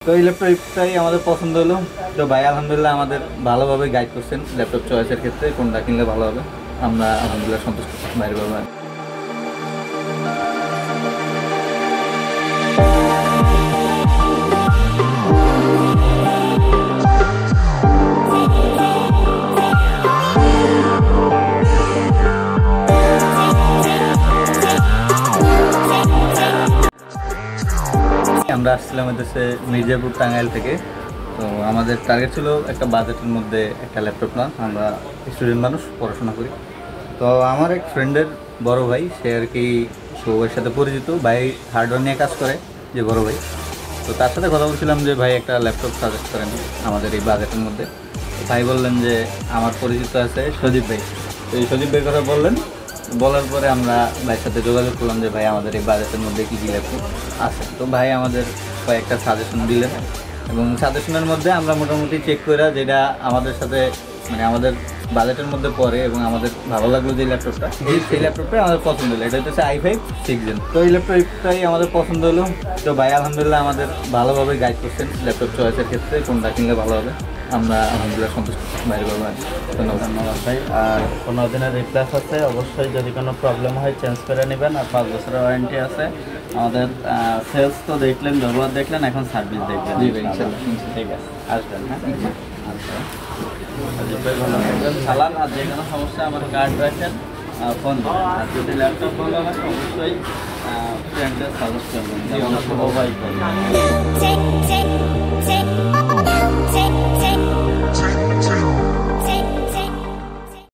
তো এই ল্যাপটপটাই আমাদের পছন্দ হলো। তো ভাই আলহামদুলিল্লাহ আমাদের ভালোভাবে গাইড করছেন ল্যাপটপ চয়েসের ক্ষেত্রে, কোনটা কিনলে ভালো হবে। আমরা আলহামদুলিল্লাহ সন্তুষ্ট বাইরে বাবা। আমরা আসছিলাম হচ্ছে মির্জাপুর টাঙ্গাইল থেকে। তো আমাদের টার্গেট ছিল একটা বাজেটের মধ্যে একটা ল্যাপটপ না, আমরা স্টুডেন্ট মানুষ, পড়াশোনা করি। তো আমার এক ফ্রেন্ডের বড় ভাই, সে আর কি সৌয়ের সাথে পরিচিত, ভাই হার্ডওয়্যার নিয়ে কাজ করে, যে বড় ভাই। তো তার সাথে কথা বলছিলাম যে ভাই একটা ল্যাপটপ সাজেস্ট করেন আমাদের এই বাজেটের মধ্যে। ভাই বললেন যে আমার পরিচিত আছে সজীব ভাই। তো এই সজীব ভাইয়ের কথা বললেন, বলার পরে আমরা ভাইয়ের সাথে যোগাযোগ করলাম যে ভাই আমাদের এই বাজেটের মধ্যে কী কী ল্যাপটপ আছে। তো ভাই আমাদের কয়েকটা সাজেশন দিলেন, এবং সাজেশনের মধ্যে আমরা মোটামুটি চেক করে যেটা আমাদের সাথে মানে আমাদের বাজেটের মধ্যে পড়ে এবং আমাদের ভালো লাগলো যে ল্যাপটপটা, সেই ল্যাপটপটাই আমাদের পছন্দ হলো। এটা হচ্ছে i5 6 Gen। তো এই ল্যাপটপটাই আমাদের পছন্দ হলো। তো ভাই আলহামদুলিল্লাহ আমাদের ভালোভাবে গাইড করছেন ল্যাপটপ চয়েসের ক্ষেত্রে, কোনটা কিনলে ভালো হবে। আমরা আলহামদুলিল্লাহ সন্তুষ্ট বাইরে বাবা। ধন্যবাদ ভাই। আর 15 দিনের রিপ্লেস আছে, অবশ্যই যদি কোনো প্রবলেম হয় চেঞ্জ করে নেবেন। আর 5 বছরের ওয়ারেন্টি আছে। আমাদের সেলস তো দেখলেন, ব্যবহার দেখলেন, এখন সার্ভিস দেখবেন। ঠিক আছে, আসবেন। হ্যাঁ আচ্ছা, ভালো থাকবেন, চালান। আর যে কোনো সমস্যা আমার কার্ড রাখেন, ফোন দেবেন। আর যদি ল্যাপটপ ভালো হয় অবশ্যই ফ্রেন্ডদের সাজেস্ট করবেন, যেমন মোবাইল করবেন।